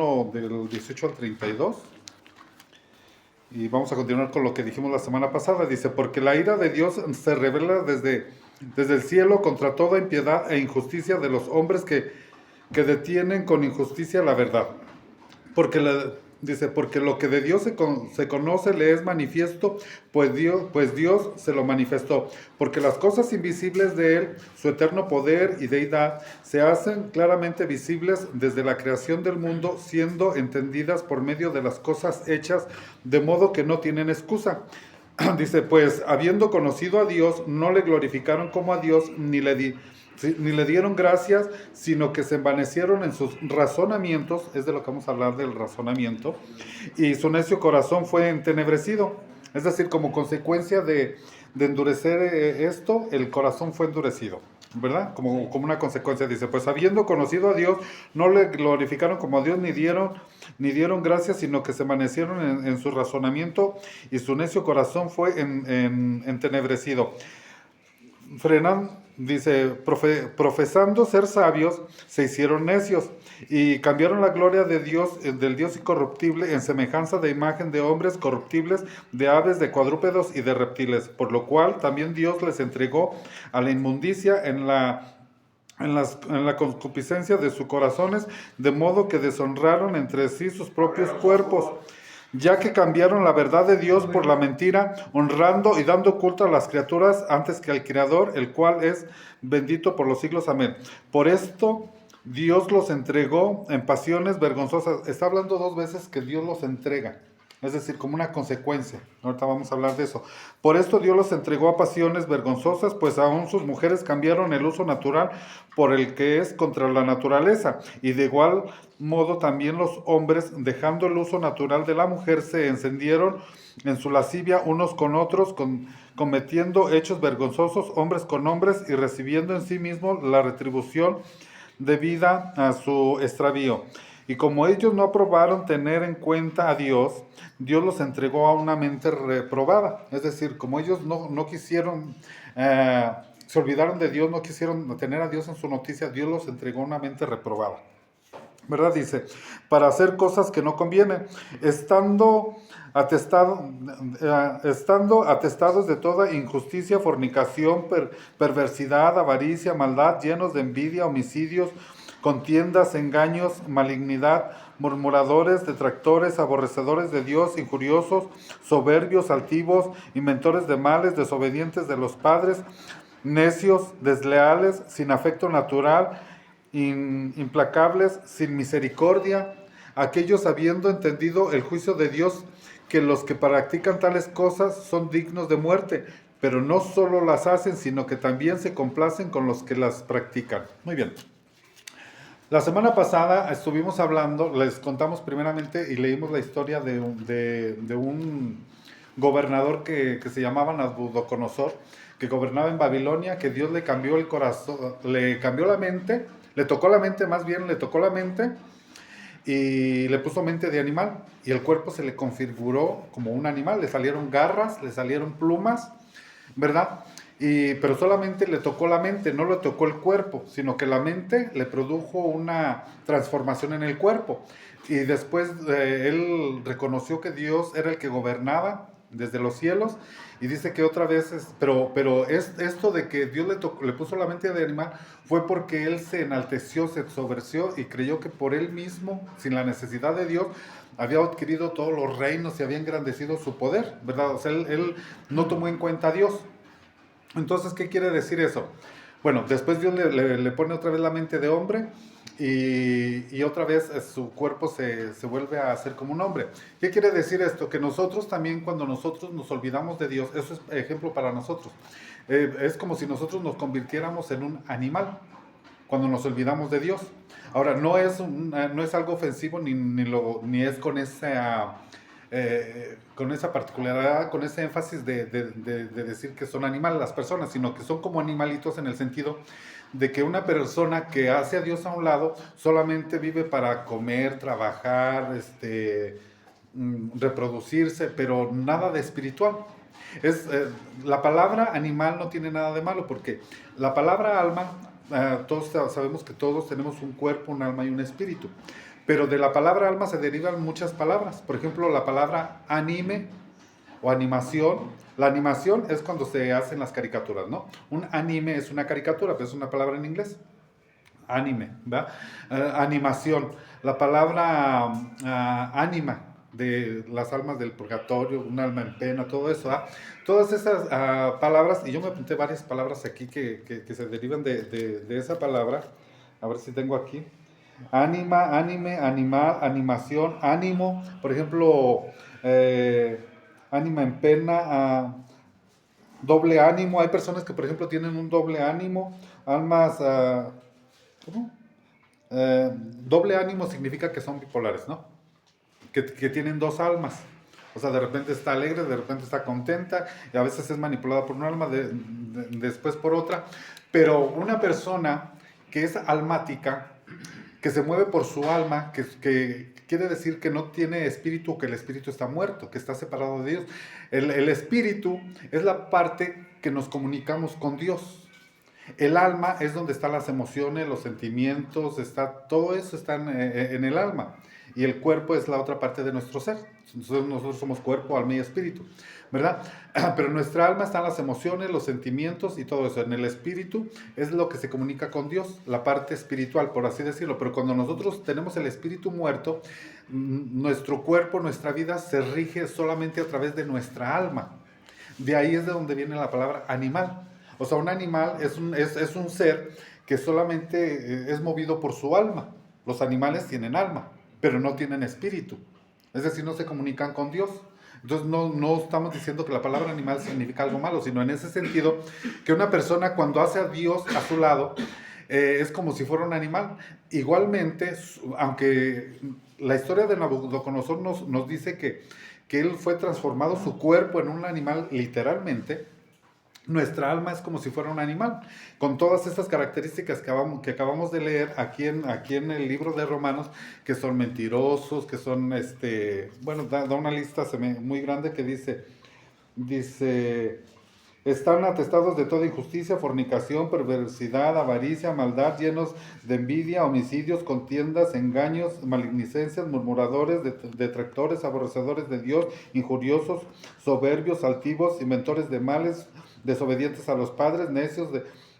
1 del 18 al 32. Y vamos a continuar con lo que dijimos la semana pasada. Dice, porque la ira de Dios se revela desde el cielo contra toda impiedad e injusticia de los hombres que detienen con injusticia la verdad. Dice, porque lo que de Dios se conoce le es manifiesto, pues Dios se lo manifestó. Porque las cosas invisibles de Él, su eterno poder y deidad, se hacen claramente visibles desde la creación del mundo, siendo entendidas por medio de las cosas hechas, de modo que no tienen excusa. Dice, pues habiendo conocido a Dios, no le glorificaron como a Dios, ni le dieron gracias, sino que se envanecieron en sus razonamientos, es de lo que vamos a hablar del razonamiento, y su necio corazón fue entenebrecido. Es decir, como consecuencia de endurecer esto, el corazón fue endurecido, ¿verdad? Como una consecuencia, dice, pues habiendo conocido a Dios, no le glorificaron como a Dios, ni dieron gracias, sino que se envanecieron en su razonamiento, y su necio corazón fue entenebrecido. Dice, profesando ser sabios, se hicieron necios y cambiaron la gloria de Dios, del Dios incorruptible, en semejanza de imagen de hombres corruptibles, de aves, de cuadrúpedos y de reptiles, por lo cual también Dios les entregó a la inmundicia en la concupiscencia de sus corazones, de modo que deshonraron entre sí sus propios cuerpos, ya que cambiaron la verdad de Dios por la mentira, honrando y dando culto a las criaturas antes que al Creador, el cual es bendito por los siglos. Amén. Por esto Dios los entregó en pasiones vergonzosas. Está hablando dos veces que Dios los entrega, es decir, como una consecuencia. Ahorita vamos a hablar de eso. Por esto Dios los entregó a pasiones vergonzosas, pues aún sus mujeres cambiaron el uso natural por el que es contra la naturaleza. Y de igual modo también los hombres, dejando el uso natural de la mujer, se encendieron en su lascivia unos con otros, cometiendo hechos vergonzosos hombres con hombres y recibiendo en sí mismos la retribución debida a su extravío. Y como ellos no aprobaron tener en cuenta a Dios, Dios los entregó a una mente reprobada. Es decir, como ellos no quisieron, se olvidaron de Dios, no quisieron tener a Dios en su noticia, Dios los entregó a una mente reprobada. ¿Verdad? Dice, para hacer cosas que no convienen, estando atestados de toda injusticia, fornicación, perversidad, avaricia, maldad, llenos de envidia, homicidios, contiendas, engaños, malignidad, murmuradores, detractores, aborrecedores de Dios, injuriosos, soberbios, altivos, inventores de males, desobedientes de los padres, necios, desleales, sin afecto natural, implacables, sin misericordia, aquellos habiendo entendido el juicio de Dios, que los que practican tales cosas son dignos de muerte, pero no solo las hacen, sino que también se complacen con los que las practican. Muy bien. La semana pasada estuvimos hablando, les contamos primeramente y leímos la historia de un gobernador que se llamaba Nabucodonosor, que gobernaba en Babilonia, que Dios le cambió el corazón, le cambió la mente, le tocó la mente y le puso mente de animal, y el cuerpo se le configuró como un animal, le salieron garras, le salieron plumas, ¿verdad? Pero solamente le tocó la mente, no le tocó el cuerpo, sino que la mente le produjo una transformación en el cuerpo. Y después él reconoció que Dios era el que gobernaba desde los cielos, y dice que otra vez, esto de que Dios le puso la mente de animal fue porque él se enalteció, se exoberció y creyó que por él mismo, sin la necesidad de Dios, había adquirido todos los reinos y había engrandecido su poder, ¿verdad? O sea, él no tomó en cuenta a Dios. Entonces, ¿qué quiere decir eso? Bueno, después Dios le pone otra vez la mente de hombre y otra vez su cuerpo se vuelve a hacer como un hombre. ¿Qué quiere decir esto? Que nosotros también, cuando nosotros nos olvidamos de Dios, eso es ejemplo para nosotros, es como si nosotros nos convirtiéramos en un animal cuando nos olvidamos de Dios. Ahora, no es algo ofensivo ni es con esa particularidad, con ese énfasis de decir que son animales las personas, sino que son como animalitos en el sentido de que una persona que hace a Dios a un lado solamente vive para comer, trabajar, reproducirse, pero nada de espiritual. La palabra animal no tiene nada de malo, porque la palabra alma, todos sabemos que todos tenemos un cuerpo, un alma y un espíritu. Pero de la palabra alma se derivan muchas palabras. Por ejemplo, la palabra anime o animación. La animación es cuando se hacen las caricaturas, ¿no? Un anime es una caricatura, pero es una palabra en inglés. Anime, ¿verdad? Animación. La palabra ánima, de las almas del purgatorio, un alma en pena, todo eso, ¿ah? Todas esas palabras, y yo me apunté varias palabras aquí que se derivan de esa palabra, a ver si tengo aquí. Ánima, anime, animal, animación, ánimo, por ejemplo, ánima en pena, doble ánimo. Hay personas que, por ejemplo, tienen un doble ánimo, almas, ¿cómo? Doble ánimo significa que son bipolares, ¿no? Que tienen dos almas. O sea, de repente está alegre, de repente está contenta, y a veces es manipulada por un alma, después por otra. Pero una persona que es almática, que se mueve por su alma, que quiere decir que no tiene espíritu, que el espíritu está muerto, que está separado de Dios. El espíritu es la parte que nos comunicamos con Dios. El alma es donde están las emociones, los sentimientos, todo eso está en el alma. Y el cuerpo es la otra parte de nuestro ser. Nosotros somos cuerpo, alma y espíritu, ¿verdad? Pero en nuestra alma están las emociones, los sentimientos y todo eso. En el espíritu es lo que se comunica con Dios, la parte espiritual, por así decirlo. Pero cuando nosotros tenemos el espíritu muerto, nuestro cuerpo, nuestra vida se rige solamente a través de nuestra alma. De ahí es de donde viene la palabra animal. O sea, un animal es un ser que solamente es movido por su alma. Los animales tienen alma, pero no tienen espíritu. Es decir, no se comunican con Dios. Entonces no estamos diciendo que la palabra animal significa algo malo, sino en ese sentido que una persona cuando hace a Dios a su lado, es como si fuera un animal. Igualmente, aunque la historia de Nabucodonosor nos dice que él fue transformado su cuerpo en un animal literalmente, nuestra alma es como si fuera un animal, con todas estas características que acabamos de leer aquí en el libro de Romanos, que son mentirosos, que son, bueno, da una lista muy grande que dice, están atestados de toda injusticia, fornicación, perversidad, avaricia, maldad, llenos de envidia, homicidios, contiendas, engaños, malignicencias, murmuradores, detractores, aborrecedores de Dios, injuriosos, soberbios, altivos, inventores de males, desobedientes a los padres, necios,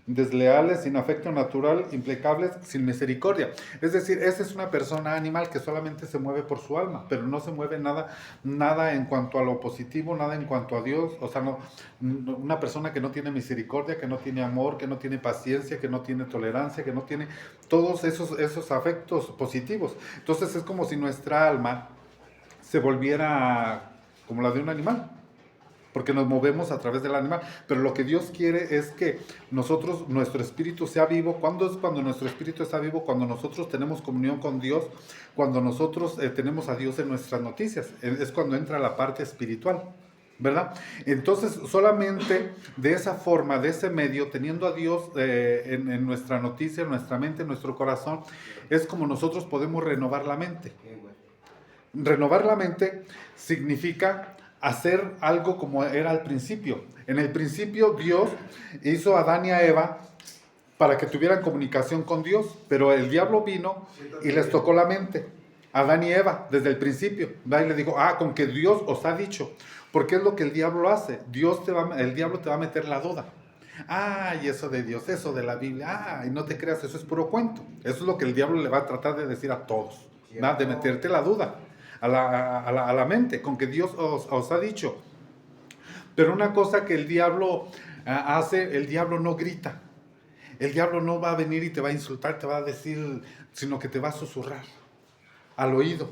desleales, sin afecto natural, implacables, sin misericordia. Es decir, esa es una persona animal que solamente se mueve por su alma, pero no se mueve nada en cuanto a lo positivo, nada en cuanto a Dios. O sea, una persona que no tiene misericordia, que no tiene amor, que no tiene paciencia, que no tiene tolerancia, que no tiene todos esos afectos positivos. Entonces es como si nuestra alma se volviera como la de un animal, porque nos movemos a través del animal. Pero lo que Dios quiere es que nuestro espíritu sea vivo. ¿Cuándo es cuando nuestro espíritu está vivo? Cuando nosotros tenemos comunión con Dios, cuando nosotros tenemos a Dios en nuestras noticias. Es cuando entra la parte espiritual, ¿verdad? Entonces, solamente de esa forma, de ese medio, teniendo a Dios en nuestra noticia, en nuestra mente, en nuestro corazón, es como nosotros podemos renovar la mente. Renovar la mente significa hacer algo como era al principio. En el principio Dios hizo a Adán y a Eva para que tuvieran comunicación con Dios, pero el diablo vino y les tocó la mente, Adán y Eva, desde el principio. Y le dijo, con que Dios os ha dicho, porque es lo que el diablo hace. El diablo te va a meter la duda. Y eso de Dios, eso de la Biblia, y no te creas, eso es puro cuento. Eso es lo que el diablo le va a tratar de decir a todos, ¿no? De meterte la duda a la mente, con que Dios os ha dicho. Pero una cosa que el diablo hace, el diablo no grita. El diablo no va a venir y te va a insultar, te va a decir, sino que te va a susurrar al oído.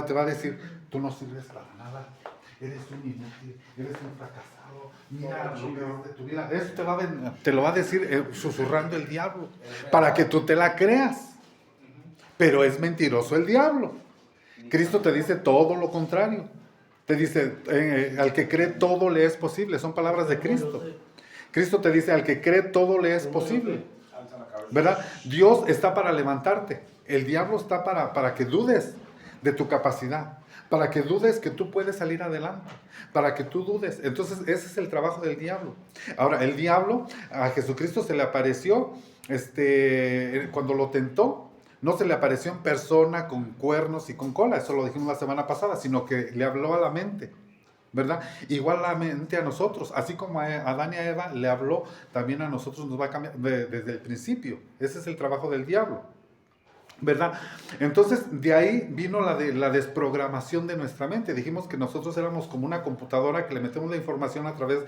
Te va a decir, tú no sirves para nada, eres un inútil, eres un fracasado, mira lo peor de tu vida. Eso te lo va a decir susurrando el diablo, para que tú te la creas. Pero es mentiroso el diablo. Cristo te dice todo lo contrario. Te dice, al que cree todo le es posible. Son palabras de Cristo. Cristo te dice, al que cree todo le es posible. ¿Verdad? Dios está para levantarte. El diablo está para que dudes de tu capacidad. Para que dudes que tú puedes salir adelante. Para que tú dudes. Entonces ese es el trabajo del diablo. Ahora, el diablo, a Jesucristo se le apareció cuando lo tentó. no se le apareció en persona con cuernos y con cola, eso lo dijimos la semana pasada, sino que le habló a la mente, ¿verdad? Igual la mente a nosotros, así como a Adán y a Eva le habló, también a nosotros nos va a cambiar desde el principio. Ese es el trabajo del diablo, ¿verdad? Entonces, de ahí vino la desprogramación de nuestra mente. Dijimos que nosotros éramos como una computadora que le metemos la información a través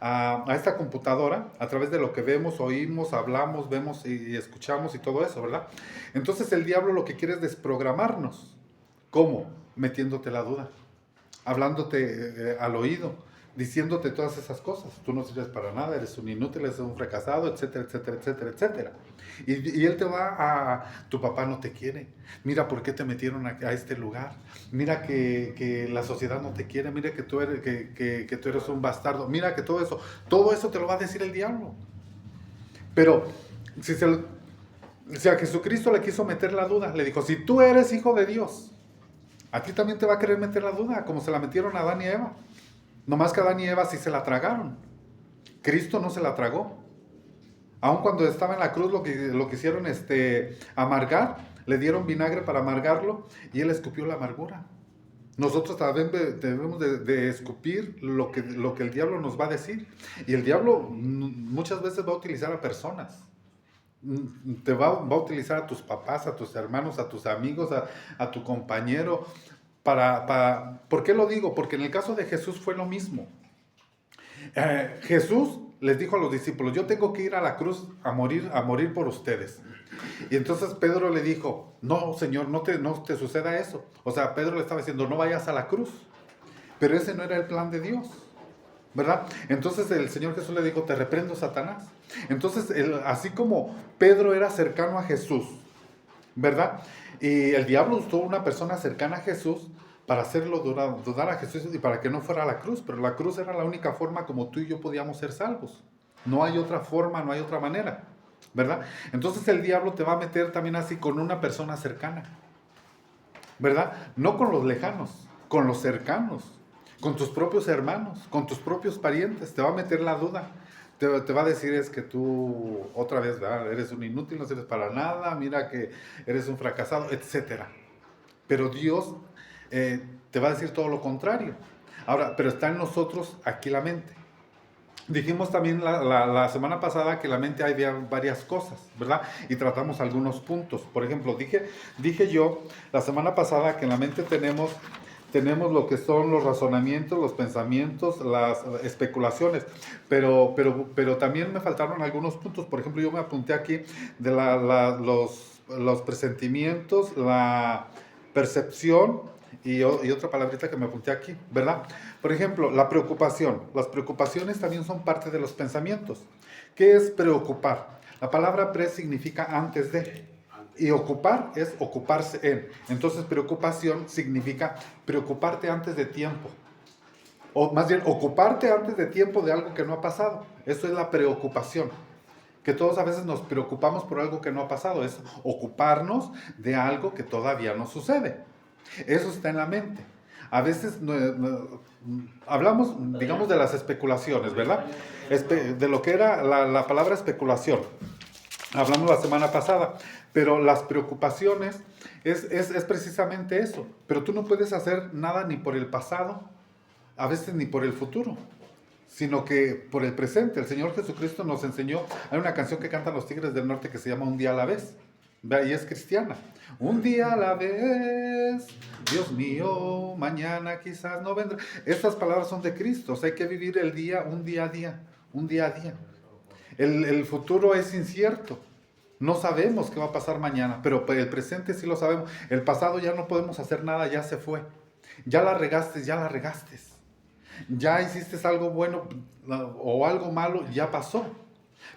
a esta computadora, a través de lo que vemos, oímos, hablamos, vemos y escuchamos y todo eso, ¿verdad? Entonces, el diablo lo que quiere es desprogramarnos. ¿Cómo? Metiéndote la duda, hablándote al oído, diciéndote todas esas cosas. Tú no sirves para nada, eres un inútil, eres un fracasado, etcétera, etcétera, etcétera, etcétera. Y él te va tu papá no te quiere, mira por qué te metieron a este lugar, mira que la sociedad no te quiere, mira que tú eres, que tú eres un bastardo, mira que todo eso te lo va a decir el diablo. Pero si a Jesucristo le quiso meter la duda, le dijo, si tú eres hijo de Dios, a ti también te va a querer meter la duda, como se la metieron a Adán y Eva. Nomás que Adán y Eva sí se la tragaron. Cristo no se la tragó. Aun cuando estaba en la cruz lo quisieron amargar, le dieron vinagre para amargarlo y él escupió la amargura. Nosotros también debemos de escupir lo que el diablo nos va a decir. Y el diablo muchas veces va a utilizar a personas. Te va a utilizar a tus papás, a tus hermanos, a tus amigos, a tu compañero. ¿Por qué lo digo? Porque en el caso de Jesús fue lo mismo. Jesús les dijo a los discípulos, yo tengo que ir a la cruz a morir por ustedes. Y entonces Pedro le dijo, no, Señor, no te suceda eso. O sea, Pedro le estaba diciendo, no vayas a la cruz. Pero ese no era el plan de Dios, ¿verdad? Entonces el Señor Jesús le dijo, te reprendo, Satanás. Entonces, así como Pedro era cercano a Jesús, ¿verdad? Y el diablo usó una persona cercana a Jesús para hacerlo dudar a Jesús y para que no fuera a la cruz. Pero la cruz era la única forma como tú y yo podíamos ser salvos. No hay otra forma, no hay otra manera, ¿verdad? Entonces el diablo te va a meter también así con una persona cercana, ¿verdad? No con los lejanos, con los cercanos, con tus propios hermanos, con tus propios parientes. Te va a meter la duda. Te va a decir es que tú otra vez, ¿verdad? Eres un inútil, no sirves para nada, mira que eres un fracasado, etcétera. Pero Dios te va a decir todo lo contrario. Ahora, pero está en nosotros aquí la mente. Dijimos también la semana pasada que la mente hay varias cosas, ¿verdad? Y tratamos algunos puntos. Por ejemplo, dije yo la semana pasada que en la mente tenemos lo que son los razonamientos, los pensamientos, las especulaciones, pero también me faltaron algunos puntos. Por ejemplo, yo me apunté aquí de los presentimientos, la percepción y otra palabrita que me apunté aquí, ¿verdad? Por ejemplo, la preocupación. Las preocupaciones también son parte de los pensamientos. ¿Qué es preocupar? La palabra pre significa antes de. Y ocupar es ocuparse en. Entonces, preocupación significa preocuparte antes de tiempo. O más bien, ocuparte antes de tiempo de algo que no ha pasado. Eso es la preocupación. Que todos a veces nos preocupamos por algo que no ha pasado. Es ocuparnos de algo que todavía no sucede. Eso está en la mente. A veces hablamos, digamos, de las especulaciones, ¿verdad? De lo que era la palabra especulación. Hablamos la semana pasada, pero las preocupaciones es precisamente eso. Pero tú no puedes hacer nada ni por el pasado, a veces ni por el futuro, sino que por el presente. El Señor Jesucristo nos enseñó, hay una canción que cantan los Tigres del Norte que se llama Un día a la vez, y es cristiana. Un día a la vez, Dios mío, mañana quizás no vendrá. Estas palabras son de Cristo, o sea, hay que vivir el día, un día a día, un día a día. El futuro es incierto. No sabemos qué va a pasar mañana, pero el presente sí lo sabemos. El pasado ya no podemos hacer nada, ya se fue. Ya la regaste, ya la regaste. Ya hiciste algo bueno o algo malo, ya pasó.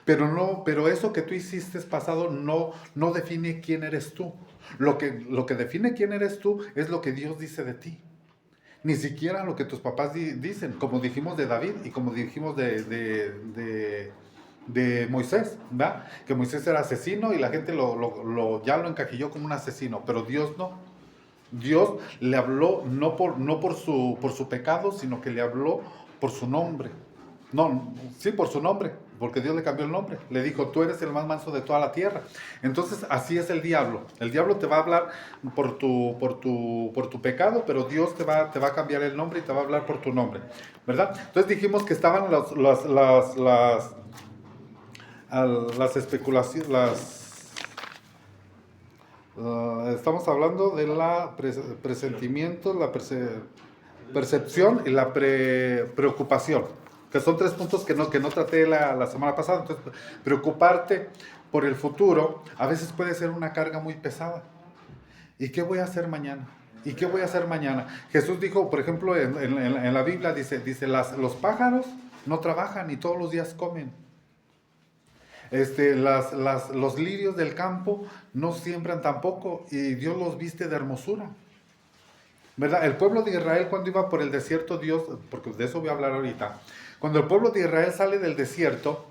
Pero eso que tú hiciste pasado no define quién eres tú. Lo que define quién eres tú es lo que Dios dice de ti. Ni siquiera lo que tus papás dicen, como dijimos de David y como dijimos de Moisés, ¿verdad? Que Moisés era asesino y la gente ya lo encajilló como un asesino, pero Dios no. Dios le habló no por su pecado, sino que le habló por su nombre. No, sí, por su nombre, porque Dios le cambió el nombre. Le dijo, tú eres el más manso de toda la tierra. Entonces, así es el diablo. El diablo te va a hablar por tu pecado, pero Dios te va a cambiar el nombre y te va a hablar por tu nombre, ¿verdad? Entonces dijimos que estaban las especulaciones, estamos hablando de la presentimiento, la percepción y la preocupación, que son tres puntos que no traté la semana pasada. Entonces, preocuparte por el futuro a veces puede ser una carga muy pesada. ¿Y qué voy a hacer mañana? ¿Y qué voy a hacer mañana? Jesús dijo, por ejemplo, en la Biblia, dice los pájaros no trabajan y todos los días comen. Los lirios del campo no siembran tampoco y Dios los viste de hermosura, ¿verdad? El pueblo de Israel, cuando iba por el desierto, Dios, porque de eso voy a hablar ahorita, cuando el pueblo de Israel sale del desierto,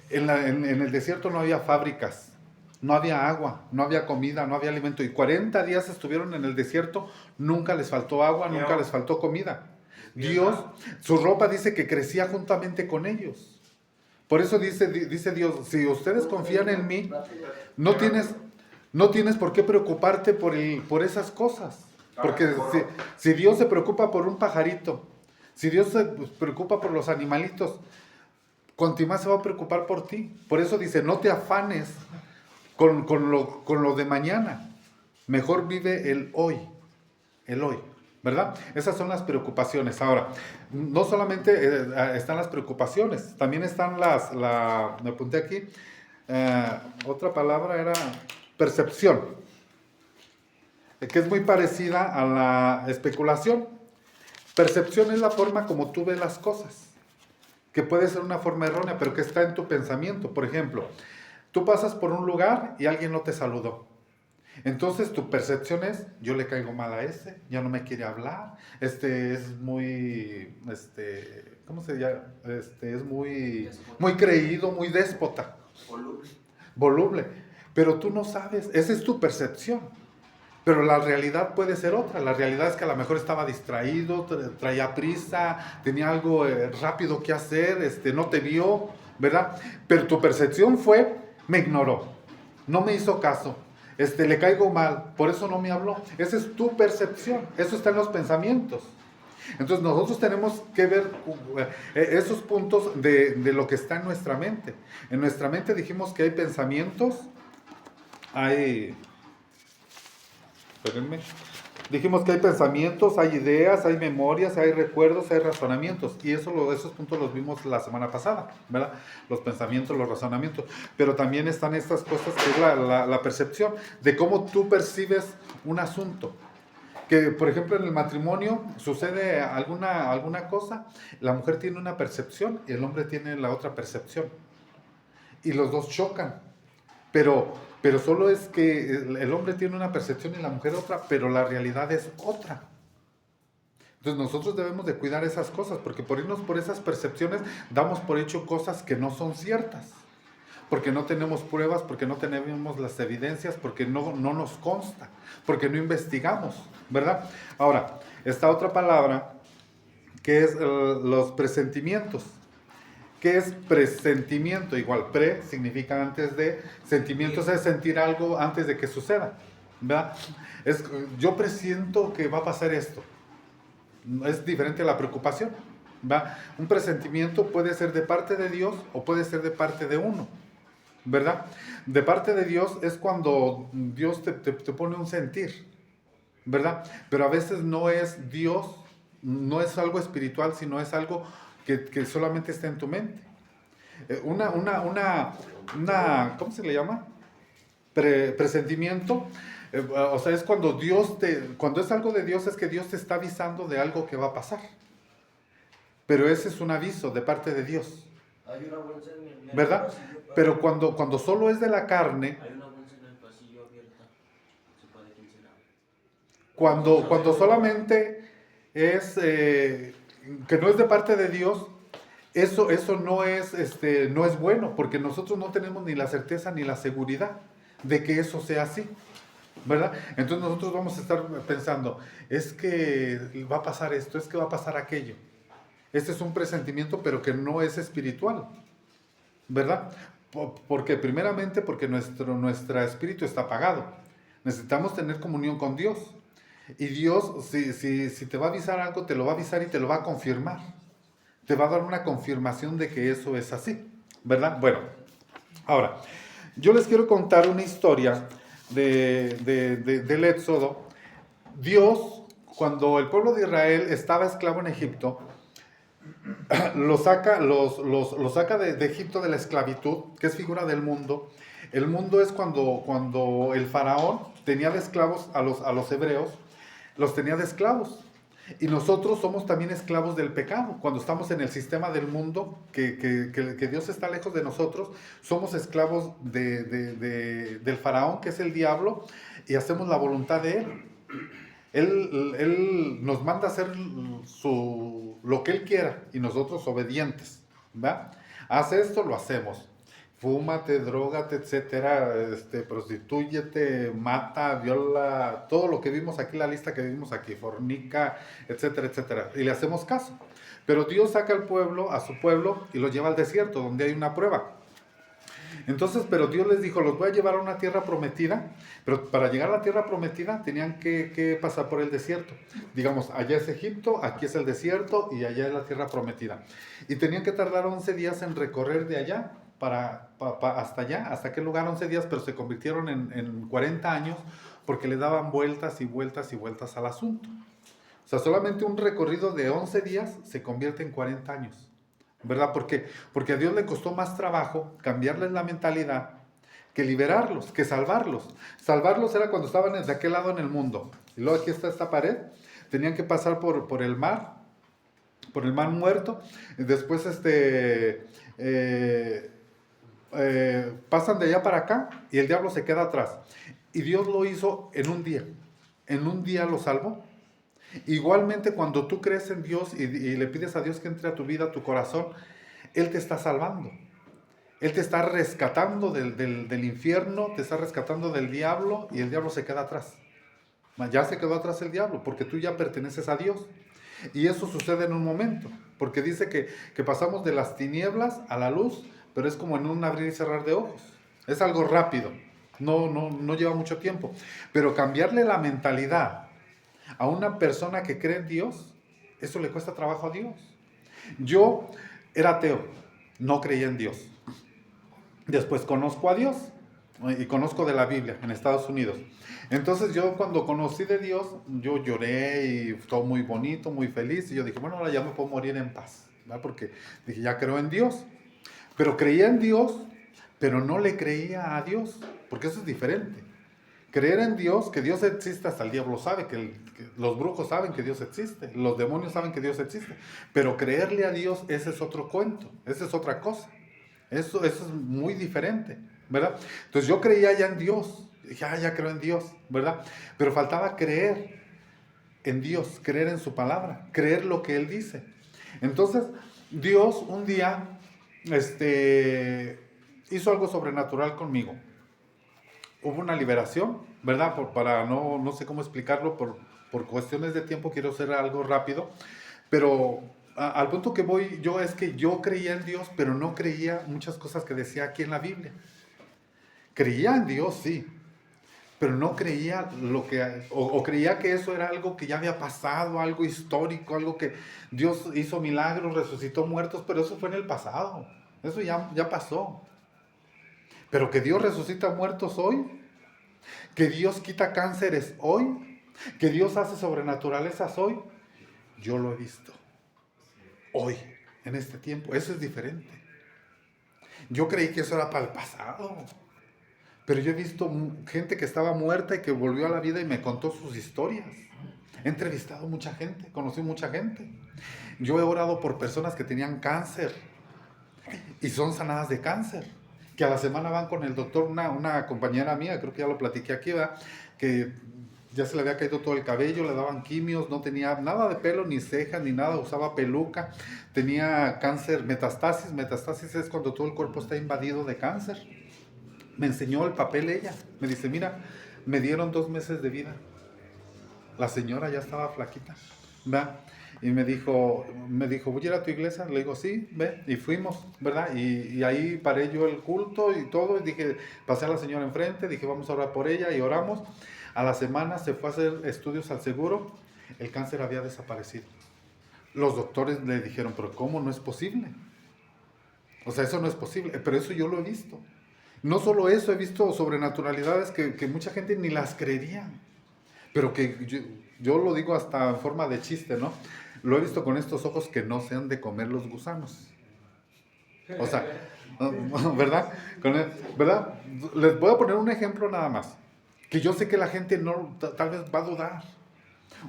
en el desierto no había fábricas, no había agua, no había comida, no había alimento, y 40 días estuvieron en el desierto, nunca les faltó agua, nunca les faltó comida. Dios, su ropa dice que crecía juntamente con ellos. Por eso dice Dios, si ustedes confían en mí, no tienes por qué preocuparte por esas cosas. Porque si Dios se preocupa por un pajarito, si Dios se preocupa por los animalitos, cuanto más se va a preocupar por ti. Por eso dice, no te afanes con lo de mañana. Mejor vive el hoy, ¿verdad? Esas son las preocupaciones. Ahora, no solamente están las preocupaciones, también están me apunté aquí, otra palabra era percepción, que es muy parecida a la especulación. Percepción es la forma como tú ves las cosas, que puede ser una forma errónea, pero que está en tu pensamiento. Por ejemplo, tú pasas por un lugar y alguien no te saludó. Entonces tu percepción es, yo le caigo mal a ese, ya no me quiere hablar, es muy, ¿cómo se llama? Es muy creído, muy déspota. Voluble. Pero tú no sabes, esa es tu percepción. Pero la realidad puede ser otra. La realidad es que a lo mejor estaba distraído, traía prisa, tenía algo rápido que hacer, no te vio, ¿verdad? Pero tu percepción fue, me ignoró, no me hizo caso. Le caigo mal, por eso no me habló. Esa es tu percepción, eso está en los pensamientos. Entonces nosotros tenemos que ver esos puntos de lo que está en nuestra mente. En nuestra mente dijimos que hay pensamientos, espérenme. Dijimos que hay pensamientos, hay ideas, hay memorias, hay recuerdos, hay razonamientos. Y esos puntos los vimos la semana pasada, ¿verdad? Los pensamientos, los razonamientos. Pero también están estas cosas que es la percepción de cómo tú percibes un asunto. Que, por ejemplo, en el matrimonio sucede alguna cosa, la mujer tiene una percepción y el hombre tiene la otra percepción. Y los dos chocan. Pero solo es que el hombre tiene una percepción y la mujer otra, pero la realidad es otra. Entonces nosotros debemos de cuidar esas cosas, porque por irnos por esas percepciones damos por hecho cosas que no son ciertas. Porque no tenemos pruebas, porque no tenemos las evidencias, porque no nos consta, porque no investigamos, ¿verdad? Ahora, esta otra palabra que es los presentimientos. ¿Qué es presentimiento? Igual, pre significa antes de, sentimientos es sentir algo antes de que suceda, ¿verdad? Yo presiento que va a pasar esto. Es diferente a la preocupación, ¿verdad? Un presentimiento puede ser de parte de Dios o puede ser de parte de uno, ¿verdad? De parte de Dios es cuando Dios te pone un sentir, ¿verdad? Pero a veces no es Dios, no es algo espiritual, sino es algo que solamente está en tu mente. ¿Cómo se le llama? Presentimiento. O sea, es cuando cuando es algo de Dios, es que Dios te está avisando de algo que va a pasar. Pero ese es un aviso de parte de Dios. Hay una bolsa en el ¿Verdad? pasillo. Pero cuando solo es de la carne, Hay una bolsa en el pasillo abierta. Se puede quién será. cuando solamente es que no es de parte de Dios, eso no es bueno, porque nosotros no tenemos ni la certeza ni la seguridad de que eso sea así, ¿verdad? Entonces nosotros vamos a estar pensando, es que va a pasar esto, es que va a pasar aquello. Este es un presentimiento, pero que no es espiritual, ¿verdad? Porque primeramente porque nuestro espíritu está apagado. Necesitamos tener comunión con Dios. Y Dios, si te va a avisar algo, te lo va a avisar y te lo va a confirmar. Te va a dar una confirmación de que eso es así, ¿verdad? Bueno, ahora, yo les quiero contar una historia del Éxodo. Dios, cuando el pueblo de Israel estaba esclavo en Egipto, los saca de Egipto, de la esclavitud, que es figura del mundo. El mundo es cuando el faraón tenía de esclavos a los hebreos, los tenía de esclavos. Y nosotros somos también esclavos del pecado. Cuando estamos en el sistema del mundo, que Dios está lejos de nosotros, somos esclavos del faraón, que es el diablo, y hacemos la voluntad de él. Él nos manda a hacer lo que Él quiera y nosotros obedientes, ¿va? Haz esto, lo hacemos. Fúmate, drógate, etcétera, prostitúyete, mata, viola, todo lo que vimos aquí, la lista que vimos aquí, fornica, etcétera, etcétera. Y le hacemos caso. Pero Dios saca al pueblo, a su pueblo, y lo lleva al desierto, donde hay una prueba. Entonces, pero Dios les dijo, los voy a llevar a una tierra prometida, pero para llegar a la tierra prometida tenían que pasar por el desierto. Digamos, allá es Egipto, aquí es el desierto y allá es la tierra prometida. Y tenían que tardar 11 días en recorrer de allá hasta allá, hasta aquel lugar 11 días, pero se convirtieron en 40 años porque le daban vueltas y vueltas y vueltas al asunto. O sea, solamente un recorrido de 11 días se convierte en 40 años. ¿Verdad? Porque a Dios le costó más trabajo cambiarles la mentalidad que liberarlos, que salvarlos. Salvarlos era cuando estaban de aquel lado en el mundo. Y luego aquí está esta pared. Tenían que pasar por el mar muerto. Y después pasan de allá para acá y el diablo se queda atrás. Y Dios lo hizo en un día. En un día lo salvó. Igualmente, cuando tú crees en Dios y le pides a Dios que entre a tu vida, a tu corazón, Él te está salvando. Él te está rescatando del infierno, te está rescatando del diablo y el diablo se queda atrás. Ya se quedó atrás el diablo porque tú ya perteneces a Dios. Y eso sucede en un momento, porque dice que pasamos de las tinieblas a la luz, pero es como en un abrir y cerrar de ojos. Es algo rápido, no lleva mucho tiempo. Pero cambiarle la mentalidad a una persona que cree en Dios, eso le cuesta trabajo a Dios. Yo era ateo, no creía en Dios. Después conozco a Dios y conozco de la Biblia en Estados Unidos. Entonces yo cuando conocí de Dios, yo lloré y todo muy bonito, muy feliz. Y yo dije, bueno, ahora ya me puedo morir en paz, ¿verdad? Porque dije, ya creo en Dios. Pero creía en Dios, pero no le creía a Dios, porque eso es diferente. Creer en Dios, que Dios existe, hasta el diablo sabe, que los brujos saben que Dios existe, los demonios saben que Dios existe, pero creerle a Dios, ese es otro cuento, esa es otra cosa, eso es muy diferente, ¿verdad? Entonces yo creía ya en Dios, dije, ya creo en Dios, ¿verdad? Pero faltaba creer en Dios, creer en su palabra, creer lo que Él dice. Entonces Dios un día hizo algo sobrenatural conmigo. Hubo una liberación, ¿verdad? Para no sé cómo explicarlo, por cuestiones de tiempo quiero hacer algo rápido, pero al punto que voy yo es que yo creía en Dios, pero no creía muchas cosas que decía aquí en la Biblia. Creía en Dios, sí, pero no creía o creía que eso era algo que ya había pasado, algo histórico, algo que Dios hizo milagros, resucitó muertos, pero eso fue en el pasado, eso ya pasó. Pero que Dios resucita muertos hoy, que Dios quita cánceres hoy, que Dios hace sobrenaturalezas hoy, yo lo he visto. Hoy, en este tiempo, eso es diferente. Yo creí que eso era para el pasado, pero yo he visto gente que estaba muerta y que volvió a la vida y me contó sus historias. He entrevistado mucha gente, conocí mucha gente. Yo he orado por personas que tenían cáncer y son sanadas de cáncer, que a la semana van con el doctor, una compañera mía, creo que ya lo platiqué aquí, ¿verdad? Que ya se le había caído todo el cabello, le daban quimios, no tenía nada de pelo, ni cejas, ni nada, usaba peluca, tenía cáncer, metástasis es cuando todo el cuerpo está invadido de cáncer. Me enseñó el papel ella, me dice, mira, me dieron 2 meses de vida, la señora ya estaba flaquita, ¿verdad? Y me dijo, ¿voy a ir a tu iglesia? Le digo, sí, ve, y fuimos, ¿verdad? Y ahí paré yo el culto y todo, y dije, pasé a la señora enfrente, dije, vamos a orar por ella, y oramos. A la semana se fue a hacer estudios al seguro, el cáncer había desaparecido. Los doctores le dijeron, pero ¿cómo? No es posible. O sea, eso no es posible, pero eso yo lo he visto. No solo eso, he visto sobrenaturalidades que mucha gente ni las creería, pero que yo lo digo hasta en forma de chiste, ¿no? Lo he visto con estos ojos que no se han de comer los gusanos. O sea, ¿verdad? ¿Verdad? Les voy a poner un ejemplo nada más, que yo sé que la gente no, tal vez va a dudar.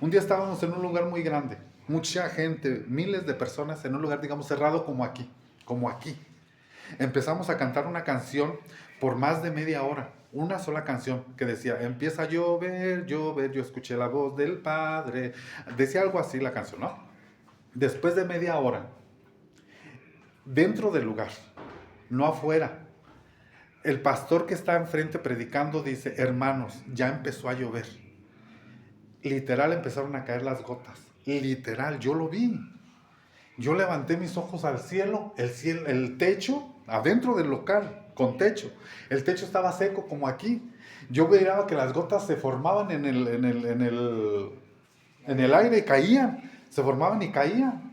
Un día estábamos en un lugar muy grande, mucha gente, miles de personas en un lugar, digamos, cerrado como aquí, como aquí. Empezamos a cantar una canción por más de media hora, una sola canción que decía, empieza a llover, llover, yo escuché la voz del Padre. Decía algo así la canción, ¿no? Después de media hora, dentro del lugar, no afuera, el pastor que está enfrente predicando dice, hermanos, ya empezó a llover. Literal empezaron a caer las gotas. Literal, yo lo vi. Yo levanté mis ojos al cielo, el techo, adentro del local, con techo. El techo estaba seco como aquí. Yo veía que las gotas se formaban en el aire y caían. Se formaban y caían.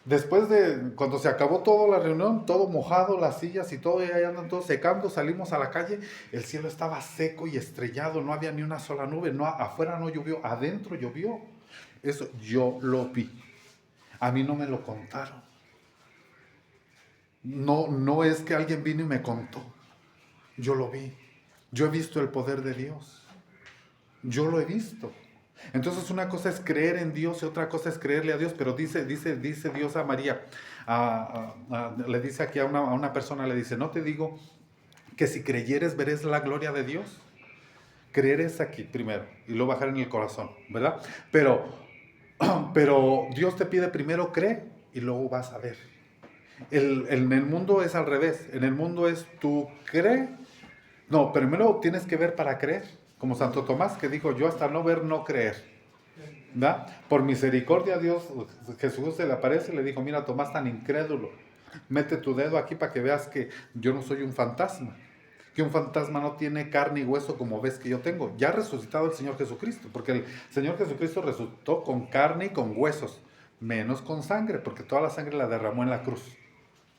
Después de, cuando se acabó toda la reunión, todo mojado, las sillas y todo, y ahí andan todos secando, salimos a la calle, el cielo estaba seco y estrellado, no había ni una sola nube, no, afuera no llovió, adentro llovió. Eso yo lo vi. A mí no me lo contaron. No, no es que alguien vino y me contó. Yo lo vi. Yo he visto el poder de Dios. Yo lo he visto. Entonces una cosa es creer en Dios y otra cosa es creerle a Dios, pero dice Dios a María, le dice aquí a una persona, le dice, no te digo que si creyeres veréis la gloria de Dios. Creer es aquí primero y luego bajar en el corazón, ¿verdad? Pero Dios te pide primero cree y luego vas a ver. En el mundo es al revés. En el mundo es tú cree. No, primero tienes que ver para creer. Como Santo Tomás que dijo, yo hasta no ver, no creer. ¿Verdad? Por misericordia Dios, Jesús se le aparece y le dijo, mira Tomás tan incrédulo, mete tu dedo aquí para que veas que yo no soy un fantasma. Que un fantasma no tiene carne y hueso como ves que yo tengo. Ya ha resucitado el Señor Jesucristo, porque el Señor Jesucristo resucitó con carne y con huesos, menos con sangre, porque toda la sangre la derramó en la cruz,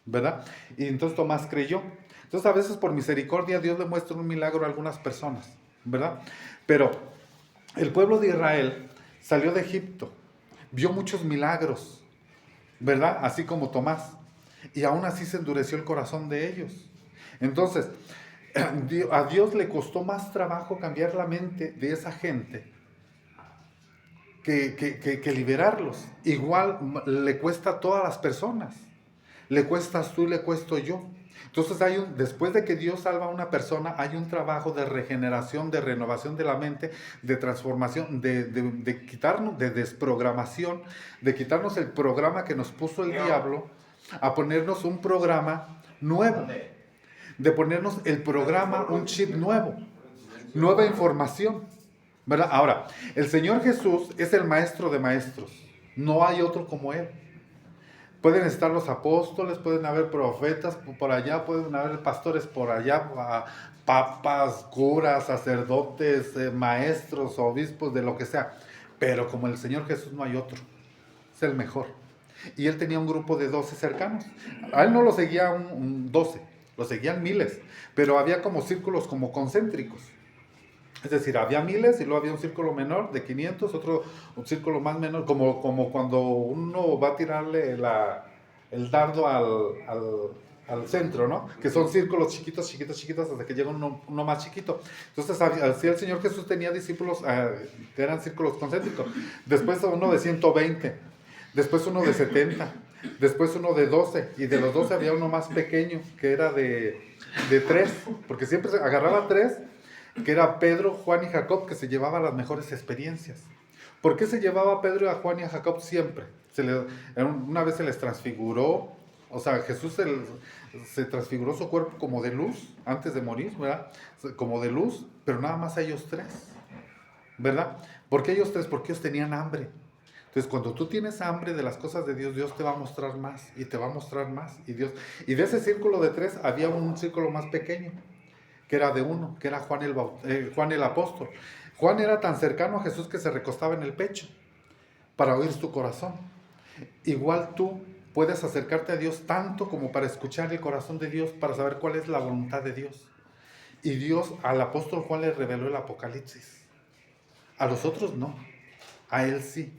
¿verdad? Y entonces Tomás creyó. Entonces a veces por misericordia Dios le muestra un milagro a algunas personas, ¿verdad? Pero el pueblo de Israel salió de Egipto, vio muchos milagros, ¿verdad? Así como Tomás. Y aún así se endureció el corazón de ellos. Entonces, a Dios le costó más trabajo cambiar la mente de esa gente que liberarlos. Igual le cuesta a todas las personas. Le cuestas tú y le cuesto yo. Entonces después de que Dios salva a una persona, hay un trabajo de regeneración, de renovación de la mente, de transformación, de quitarnos, de desprogramación, de quitarnos el programa que nos puso el diablo, a ponernos un programa nuevo, de ponernos el programa, un chip nuevo, nueva información, ¿verdad? Ahora, el Señor Jesús es el maestro de maestros, no hay otro como Él. Pueden estar los apóstoles, pueden haber profetas por allá, pueden haber pastores por allá, papas, curas, sacerdotes, maestros, obispos, de lo que sea. Pero como el Señor Jesús no hay otro, es el mejor. Y él tenía un grupo de 12 cercanos. A él no lo seguía un 12, lo seguían miles, pero había como círculos como concéntricos. Es decir, había miles y luego había un círculo menor de 500, otro un círculo más menor, como cuando uno va a tirarle el dardo al centro, ¿no? Que son círculos chiquitos, chiquitos, chiquitos, hasta que llega uno más chiquito. Entonces, así el Señor Jesús tenía discípulos que eran círculos concéntricos. Después uno de 120, después uno de 70, después uno de 12, y de los 12 había uno más pequeño, que era de 3, porque siempre se agarraba 3, que era Pedro, Juan y Jacob, que se llevaban las mejores experiencias. ¿Por qué se llevaba a Pedro, a Juan y a Jacob siempre? Una vez se les transfiguró, o sea, Jesús se transfiguró su cuerpo como de luz antes de morir, ¿verdad? Como de luz, pero nada más a ellos 3, ¿verdad? ¿Por qué ellos 3? Porque ellos tenían hambre. Entonces, cuando tú tienes hambre de las cosas de Dios, Dios te va a mostrar más y te va a mostrar más. Y de ese círculo de 3 había un círculo más pequeño, que era de uno, que era Juan el apóstol. Juan era tan cercano a Jesús que se recostaba en el pecho para oír su corazón. Igual tú puedes acercarte a Dios tanto como para escuchar el corazón de Dios, para saber cuál es la voluntad de Dios. Y Dios al apóstol Juan le reveló el Apocalipsis. A los otros no, a él sí.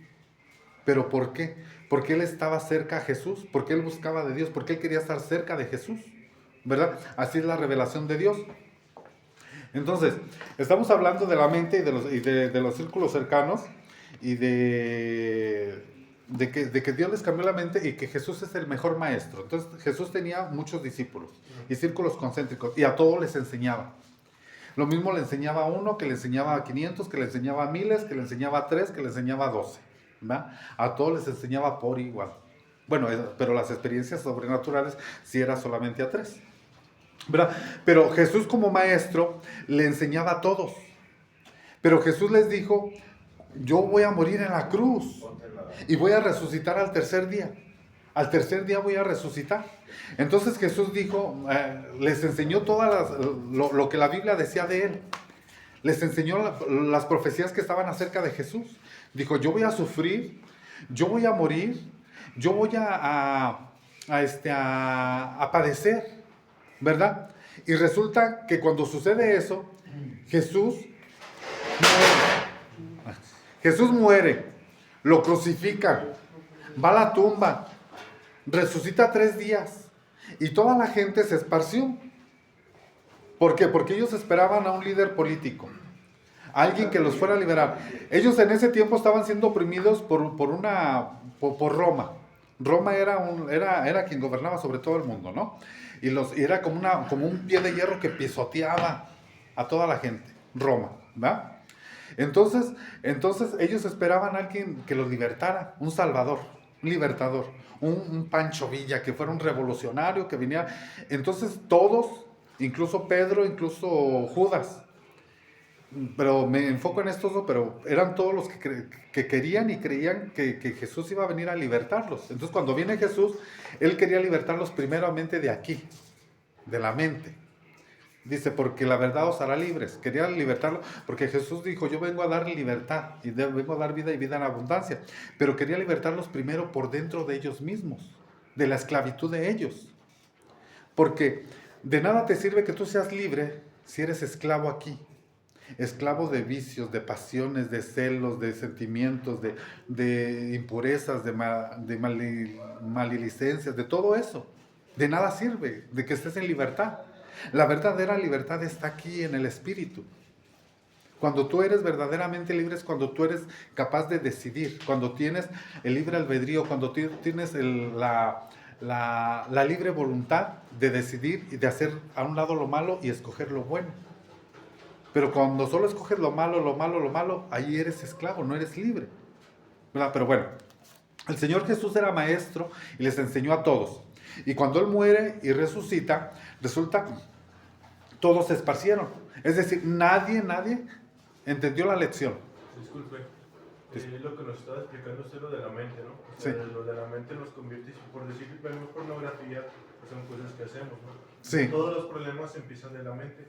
¿Pero por qué? Porque él estaba cerca a Jesús, porque él buscaba de Dios, porque él quería estar cerca de Jesús, ¿verdad? Así es la revelación de Dios. Entonces, estamos hablando de la mente y de los círculos cercanos y de que Dios les cambió la mente y que Jesús es el mejor maestro. Entonces, Jesús tenía muchos discípulos y círculos concéntricos y a todos les enseñaba. Lo mismo le enseñaba a uno, que le enseñaba a 500, que le enseñaba a miles, que le enseñaba a 3, que le enseñaba a 12. ¿Va? A todos les enseñaba por igual. Bueno, pero las experiencias sobrenaturales sí era solamente a 3. ¿Verdad? Pero Jesús como maestro le enseñaba a todos. Pero Jesús les dijo, yo voy a morir en la cruz y voy a resucitar al tercer día. Al tercer día voy a resucitar. Entonces Jesús dijo, les enseñó lo que la Biblia decía de él. Les enseñó las profecías que estaban acerca de Jesús. Dijo, yo voy a sufrir, yo voy a morir, yo voy a padecer, ¿verdad? Y resulta que cuando sucede eso, Jesús muere, lo crucifican, va a la tumba, resucita 3 días y toda la gente se esparció. ¿Por qué? Porque ellos esperaban a un líder político, a alguien que los fuera a liberar. Ellos en ese tiempo estaban siendo oprimidos por Roma. Roma era quien gobernaba sobre todo el mundo, ¿no? Y era como un pie de hierro que pisoteaba a toda la gente, Roma, ¿va? Entonces ellos esperaban a alguien que los libertara, un salvador, un libertador, un Pancho Villa, que fuera un revolucionario, que viniera. Entonces todos, incluso Pedro, incluso Judas, pero me enfoco en estos dos, pero eran todos los que querían y creían que Jesús iba a venir a libertarlos. Entonces cuando viene Jesús, Él quería libertarlos primeramente de aquí, de la mente. Dice, porque la verdad os hará libres. Quería libertarlos, porque Jesús dijo, yo vengo a dar libertad, y vengo a dar vida y vida en abundancia. Pero quería libertarlos primero por dentro de ellos mismos, de la esclavitud de ellos. Porque de nada te sirve que tú seas libre si eres esclavo aquí. Esclavo de vicios, de pasiones, de celos, de sentimientos, de impurezas, de malilicencias, de todo eso. De nada sirve de que estés en libertad. La verdadera libertad está aquí en el Espíritu. Cuando tú eres verdaderamente libre es cuando tú eres capaz de decidir, cuando tienes el libre albedrío, cuando tienes la libre voluntad de decidir y de hacer a un lado lo malo y escoger lo bueno. Pero cuando solo escoges lo malo, ahí eres esclavo, no eres libre, ¿verdad? Pero bueno, el Señor Jesús era maestro y les enseñó a todos. Y cuando Él muere y resucita, resulta todos se esparcieron. Es decir, nadie entendió la lección. Disculpe, lo que nos estaba explicando usted lo de la mente, ¿no? O Sí. sea, lo de la mente nos convierte, por decir que vemos pornografía, pues son cosas que hacemos, ¿no? Sí. Todos los problemas empiezan de la mente.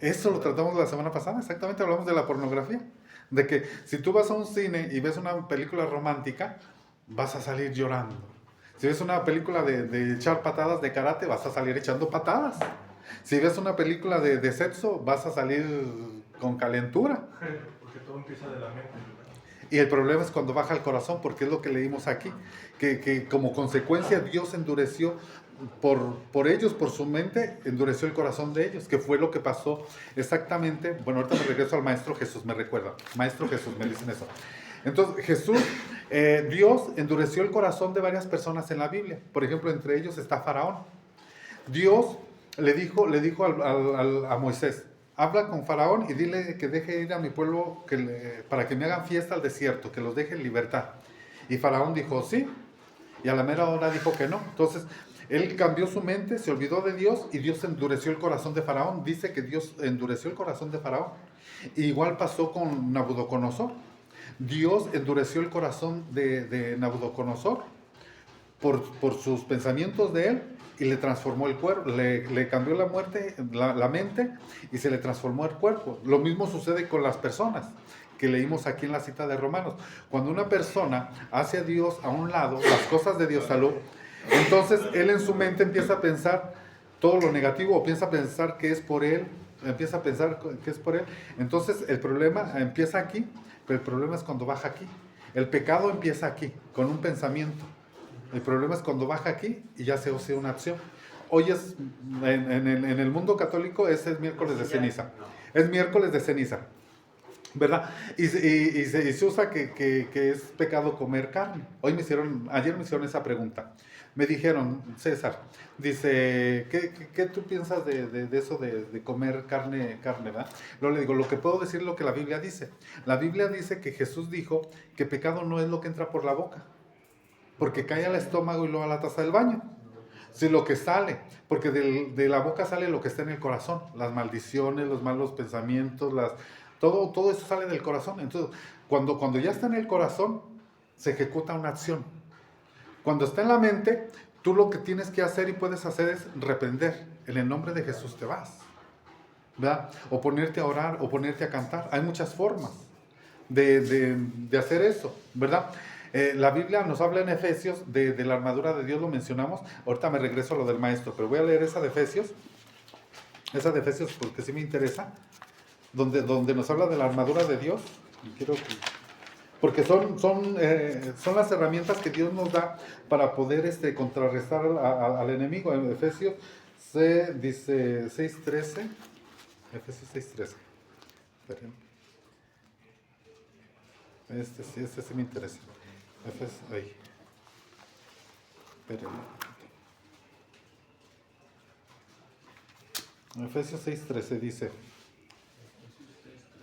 Eso lo tratamos la semana pasada, exactamente, hablamos de la pornografía. De que si tú vas a un cine y ves una película romántica, vas a salir llorando. Si ves una película de echar patadas de karate, vas a salir echando patadas. Si ves una película de sexo, vas a salir con calentura. Porque todo empieza de la mente, ¿no? Y el problema es cuando baja el corazón, porque es lo que leímos aquí, que como consecuencia Dios endureció por ellos, por su mente, endureció el corazón de ellos, que fue lo que pasó exactamente. Bueno, ahorita me regreso al Maestro Jesús, me recuerda. Maestro Jesús, me dicen eso. Entonces, Dios endureció el corazón de varias personas en la Biblia. Por ejemplo, entre ellos está Faraón. Dios le dijo a Moisés, habla con Faraón y dile que deje ir a mi pueblo para que me hagan fiesta al desierto, que los deje en libertad. Y Faraón dijo sí, y a la mera hora dijo que no. Entonces, él cambió su mente, se olvidó de Dios y Dios endureció el corazón de Faraón. Dice que Dios endureció el corazón de Faraón. Y igual pasó con Nabucodonosor. Dios endureció el corazón de Nabucodonosor por sus pensamientos de él y le transformó el cuerpo, le cambió la muerte, la mente y se le transformó el cuerpo. Lo mismo sucede con las personas que leímos aquí en la cita de Romanos. Cuando una persona hace a Dios a un lado, las cosas de Dios al otro, entonces él en su mente empieza a pensar todo lo negativo o empieza a pensar que es por él, empieza a pensar que es por él. Entonces el problema empieza aquí, pero el problema es cuando baja aquí. El pecado empieza aquí, con un pensamiento. El problema es cuando baja aquí y ya se hace una acción. Hoy es, en el mundo católico, es el miércoles de ceniza. Es miércoles de ceniza, ¿verdad? Y se usa que es pecado comer carne. Ayer me hicieron esa pregunta. Me dijeron, César, dice, ¿qué tú piensas de eso de comer carne, ¿verdad? Luego le digo, lo que puedo decir es lo que la Biblia dice. La Biblia dice que Jesús dijo que pecado no es lo que entra por la boca, porque cae al estómago y luego a la taza del baño. Si lo que sale, porque de la boca sale lo que está en el corazón, las maldiciones, los malos pensamientos, todo eso sale del corazón. Entonces, cuando ya está en el corazón, se ejecuta una acción. Cuando está en la mente, tú lo que tienes que hacer y puedes hacer es reprender. En el nombre de Jesús te vas, ¿verdad? O ponerte a orar, o ponerte a cantar. Hay muchas formas de hacer eso, ¿verdad? La Biblia nos habla en Efesios de la armadura de Dios, lo mencionamos. Ahorita me regreso a lo del maestro, pero voy a leer esa de Efesios porque sí me interesa, donde nos habla de la armadura de Dios. Y quiero porque son las herramientas que Dios nos da para poder contrarrestar al enemigo. En Efesios dice 6:13. Efesios 6:13. Este sí me interesa. Ahí. Efesios 6:13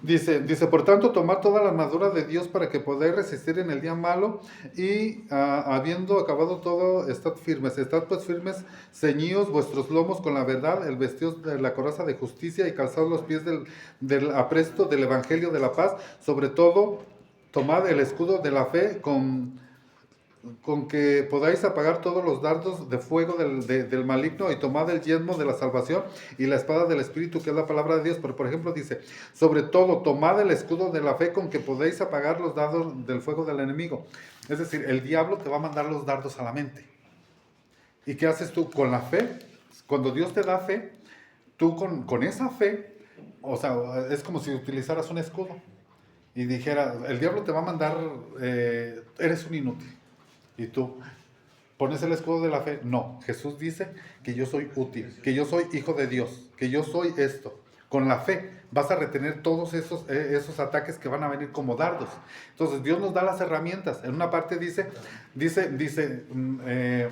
dice, por tanto, tomad toda la armadura de Dios para que podáis resistir en el día malo y habiendo acabado todo, estad pues firmes, ceñíos vuestros lomos con la verdad, el vestidos de la coraza de justicia y calzados los pies del apresto del evangelio de la paz, sobre todo, tomad el escudo de la fe con que podáis apagar todos los dardos de fuego del maligno y tomad el yelmo de la salvación y la espada del Espíritu, que es la palabra de Dios. Pero, por ejemplo, dice, sobre todo, tomad el escudo de la fe con que podéis apagar los dardos del fuego del enemigo. Es decir, el diablo te va a mandar los dardos a la mente. ¿Y qué haces tú con la fe? Cuando Dios te da fe, tú con esa fe, o sea, es como si utilizaras un escudo y dijera, el diablo te va a mandar, eres un inútil. ¿Y tú pones el escudo de la fe? No, Jesús dice que yo soy útil, que yo soy hijo de Dios, que yo soy esto. Con la fe vas a retener todos esos ataques que van a venir como dardos. Entonces Dios nos da las herramientas. En una parte dice,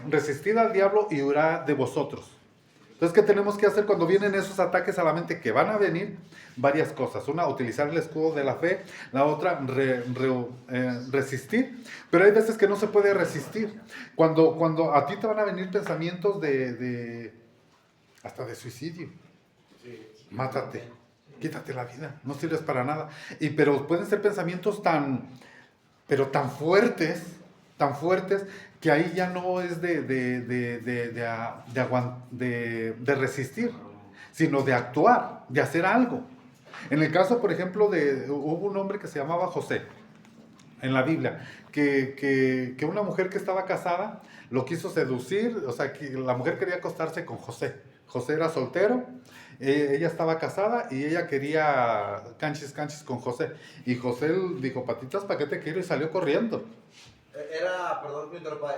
resistid al diablo y huirá de vosotros. Entonces, ¿qué tenemos que hacer cuando vienen esos ataques a la mente que van a venir? Varias cosas. Una, utilizar el escudo de la fe. La otra, resistir. Pero hay veces que no se puede resistir. Cuando a ti te van a venir pensamientos hasta de suicidio. Mátate. Quítate la vida. No sirves para nada. Pero pueden ser pensamientos tan fuertes, que ahí ya no es de resistir, sino de actuar, de hacer algo. En el caso, por ejemplo, hubo un hombre que se llamaba José, en la Biblia, que una mujer que estaba casada lo quiso seducir, o sea, que la mujer quería acostarse con José. José era soltero, ella estaba casada y ella quería canchis con José. Y José dijo, patitas, ¿para qué te quiero? Y salió corriendo. Perdón,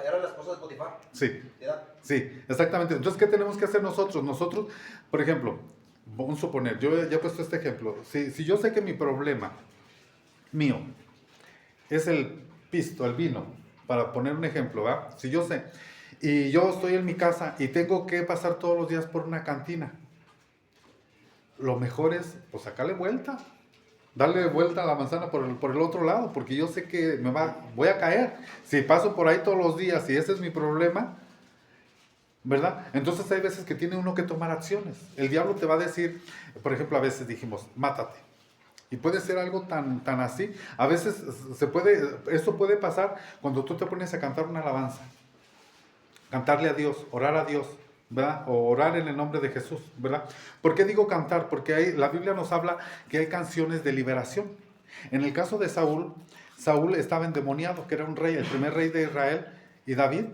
¿era la esposa de Potifar? Sí. ¿Era? Sí, exactamente. Entonces, ¿qué tenemos que hacer nosotros? Nosotros, por ejemplo, vamos a suponer, yo ya he puesto este ejemplo. Si yo sé que mi problema mío es el vino, para poner un ejemplo, ¿va? Si yo sé, y yo estoy en mi casa y tengo que pasar todos los días por una cantina, lo mejor es, pues, sacarle vuelta. Darle vuelta a la manzana por el otro lado, porque yo sé que voy a caer. Si paso por ahí todos los días y ese es mi problema, ¿verdad? Entonces hay veces que tiene uno que tomar acciones. El diablo te va a decir, por ejemplo, a veces dijimos, mátate. Y puede ser algo tan así. A veces esto puede pasar cuando tú te pones a cantar una alabanza. Cantarle a Dios, orar a Dios, ¿verdad? O orar en el nombre de Jesús, ¿verdad? ¿Por qué digo cantar? Porque la Biblia nos habla que hay canciones de liberación. En el caso de Saúl, Saúl estaba endemoniado, que era un rey, el primer rey de Israel, y David.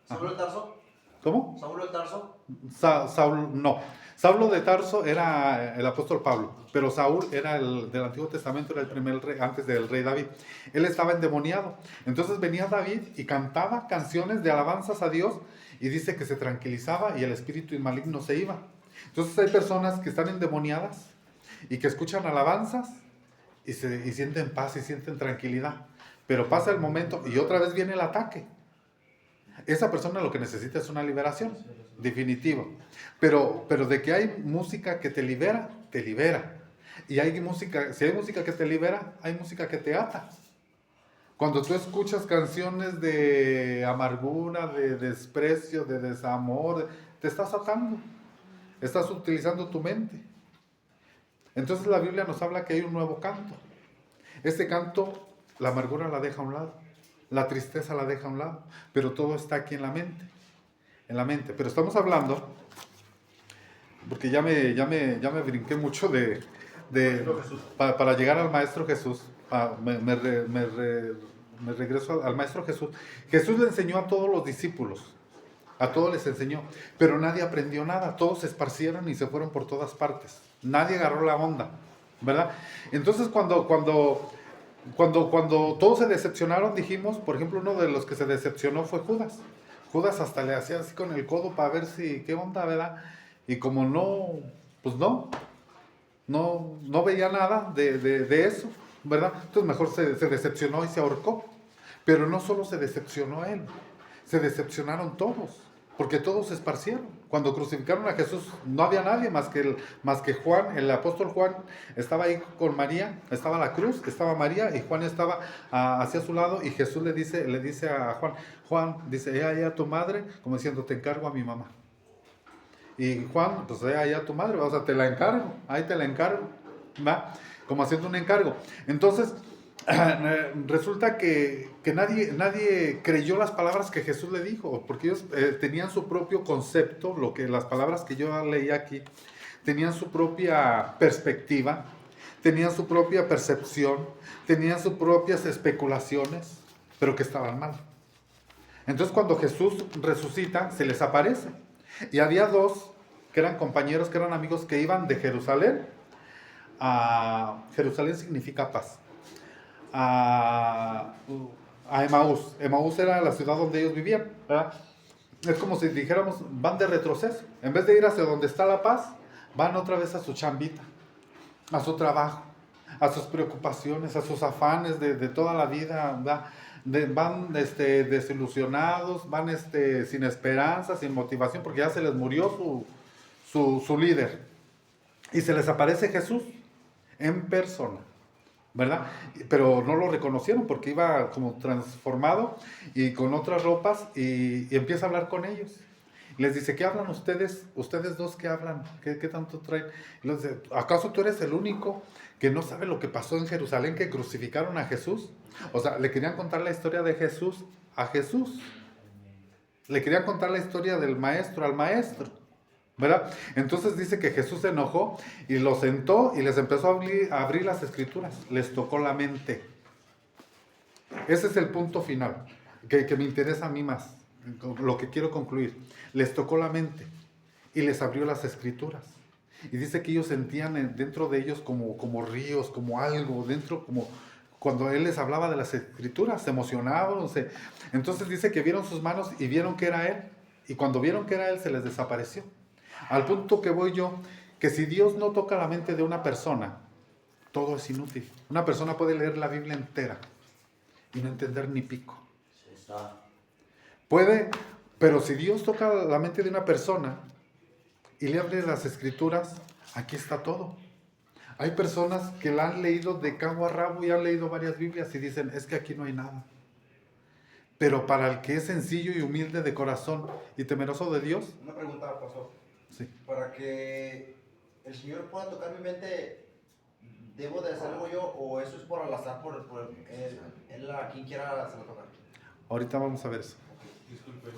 ¿Saulo el Tarso? ¿Cómo? ¿Saulo el Tarso? Saúl, no. Saulo de Tarso era el apóstol Pablo, pero Saúl era del Antiguo Testamento, era el primer rey, antes del rey David. Él estaba endemoniado. Entonces venía David y cantaba canciones de alabanzas a Dios y dice que se tranquilizaba y el espíritu maligno se iba. Entonces hay personas que están endemoniadas y que escuchan alabanzas y sienten paz y sienten tranquilidad. Pero pasa el momento y otra vez viene el ataque. Esa persona lo que necesita es una liberación, definitiva. Pero de que hay música que te libera, te libera. Y hay música, si hay música que te libera, hay música que te ata. Cuando tú escuchas canciones de amargura, de desprecio, de desamor, te estás atando. Estás utilizando tu mente. Entonces la Biblia nos habla que hay un nuevo canto. Este canto, la amargura la deja a un lado. La tristeza la deja a un lado, pero todo está aquí en la mente. En la mente. Pero estamos hablando, porque ya me brinqué mucho para llegar al Maestro Jesús. Me regreso al Maestro Jesús. Jesús le enseñó a todos los discípulos. A todos les enseñó. Pero nadie aprendió nada. Todos se esparcieron y se fueron por todas partes. Nadie agarró la onda. ¿Verdad? Entonces cuando todos se decepcionaron, dijimos, por ejemplo, uno de los que se decepcionó fue Judas. Judas hasta le hacía así con el codo para ver si, qué onda, ¿verdad? Y como pues no veía nada de eso, ¿verdad? Entonces mejor se decepcionó y se ahorcó. Pero no solo se decepcionó él, se decepcionaron todos, porque todos se esparcieron. Cuando crucificaron a Jesús no había nadie más que Juan, el apóstol Juan estaba ahí con María, estaba la cruz, estaba María y Juan estaba hacia su lado y Jesús le dice a Juan, dice, ahí a tu madre, como diciendo, te encargo a mi mamá. Y Juan, pues ahí a tu madre, o sea, te la encargo, ahí te la encargo, ¿va? Como haciendo un encargo. Entonces, resulta que nadie creyó las palabras que Jesús le dijo, porque ellos tenían su propio concepto, las palabras que yo leí aquí, tenían su propia perspectiva, tenían su propia percepción, tenían sus propias especulaciones, pero que estaban mal. Entonces cuando Jesús resucita, se les aparece. Y había dos que eran compañeros, que eran amigos, que iban de Jerusalén a... Jerusalén significa paz. A Emaús. Emaús era la ciudad donde ellos vivían, ¿verdad? Es como si dijéramos, van de retroceso. En vez de ir hacia donde está la paz, van otra vez a su chambita, a su trabajo, a sus preocupaciones, a sus afanes de toda la vida, ¿verdad? Van desilusionados, van sin esperanza, sin motivación, porque ya se les murió su líder. Y se les aparece Jesús en persona, ¿verdad? Pero no lo reconocieron porque iba como transformado y con otras ropas y empieza a hablar con ellos. Les dice, ¿qué hablan ustedes? Ustedes dos, ¿qué hablan? ¿Qué tanto traen? Y les dice, ¿acaso tú eres el único que no sabe lo que pasó en Jerusalén, que crucificaron a Jesús? O sea, le querían contar la historia de Jesús a Jesús. Le querían contar la historia del maestro al maestro, ¿verdad? Entonces dice que Jesús se enojó y los sentó y les empezó a abrir las escrituras. Les tocó la mente. Ese es el punto final, que me interesa a mí más, lo que quiero concluir. Les tocó la mente y les abrió las escrituras. Y dice que ellos sentían dentro de ellos como ríos, como algo, dentro como... Cuando él les hablaba de las escrituras, se emocionaban. Entonces dice que vieron sus manos y vieron que era él. Y cuando vieron que era él, se les desapareció. Al punto que voy yo, que si Dios no toca la mente de una persona, todo es inútil. Una persona puede leer la Biblia entera y no entender ni pico. Puede, pero si Dios toca la mente de una persona y le abre las escrituras, aquí está todo. Hay personas que la han leído de cabo a rabo y han leído varias Biblias y dicen, es que aquí no hay nada. Pero para el que es sencillo y humilde de corazón y temeroso de Dios... Una pregunta, pastor. Sí. Para que el Señor pueda tocar mi mente ¿debo de hacer algo yo o eso es por al azar, por él a quien quiera se lo toca? Ahorita vamos a ver eso. Disculpe,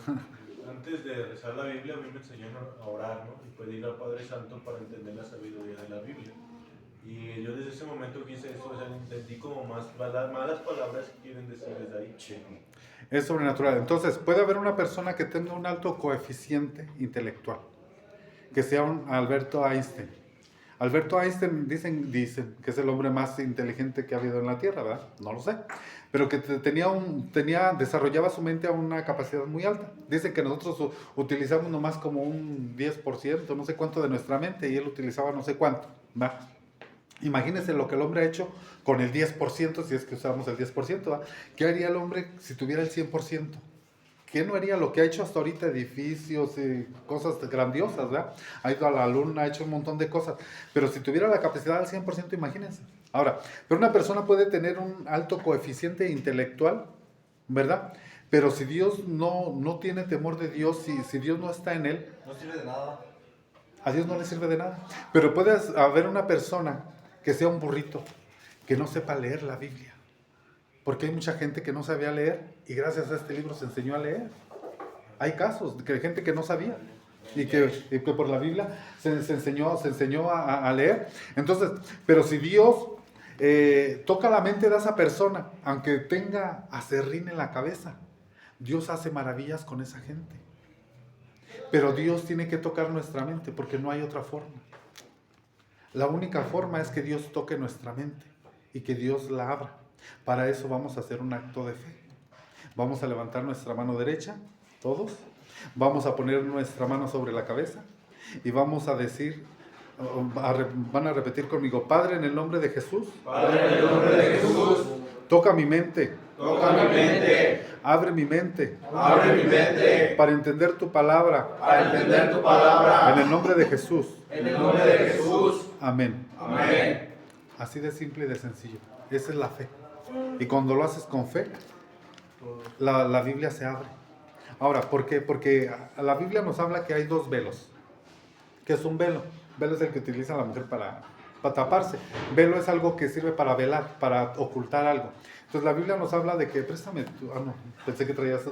antes de rezar la Biblia a mí me enseñaron a orar, ¿no? Y pedir al Padre Santo para entender la sabiduría de la Biblia. Y yo desde ese momento que hice eso, o sea, entendí como más malas palabras que quieren decir desde ahí. Es sobrenatural. Entonces, puede haber una persona que tenga un alto coeficiente intelectual, que sea un Alberto Einstein. Alberto Einstein dicen que es el hombre más inteligente que ha habido en la Tierra, ¿verdad? No lo sé. Pero que desarrollaba su mente a una capacidad muy alta. Dicen que nosotros utilizamos nomás como un 10%, no sé cuánto de nuestra mente, y él utilizaba no sé cuánto, ¿va? Imagínense lo que el hombre ha hecho con el 10%, si es que usamos el 10%, ¿va? ¿Qué haría el hombre si tuviera el 100%? ¿Qué no haría? Lo que ha hecho hasta ahorita, edificios y cosas grandiosas, ¿verdad? Ha ido a la luna, ha hecho un montón de cosas. Pero si tuviera la capacidad al 100%, imagínense. Ahora, pero una persona puede tener un alto coeficiente intelectual, ¿verdad? Pero si Dios no tiene temor de Dios, si Dios no está en él, No sirve de nada. a Dios no le sirve de nada. Pero puede haber una persona que sea un burrito, que no sepa leer la Biblia. Porque hay mucha gente que no sabía leer y gracias a este libro se enseñó a leer. Hay casos de gente que no sabía y que por la Biblia se enseñó a leer. Entonces, pero si Dios toca la mente de esa persona, aunque tenga aserrín en la cabeza, Dios hace maravillas con esa gente. Pero Dios tiene que tocar nuestra mente porque no hay otra forma. La única forma es que Dios toque nuestra mente y que Dios la abra. Para eso vamos a hacer un acto de fe. Vamos a levantar nuestra mano derecha, todos. Vamos a poner nuestra mano sobre la cabeza y vamos a decir, van a repetir conmigo: Padre, en el nombre de Jesús. Padre, en el nombre de Jesús, Toca mi mente. toca mi mente, Abre mi mente abre mi mente, para entender tu palabra. para entender tu palabra. En el nombre de Jesús. En el nombre de Jesús, Amén. amén. Así de simple y de sencillo. Esa es la fe. Y cuando lo haces con fe, la Biblia se abre. Ahora, ¿por qué? Porque la Biblia nos habla que hay dos velos. ¿Qué es un velo? Velo es el que utiliza la mujer para taparse. Velo es algo que sirve para velar, para ocultar algo. Entonces la Biblia nos habla de que, préstame tu, no, pensé que traías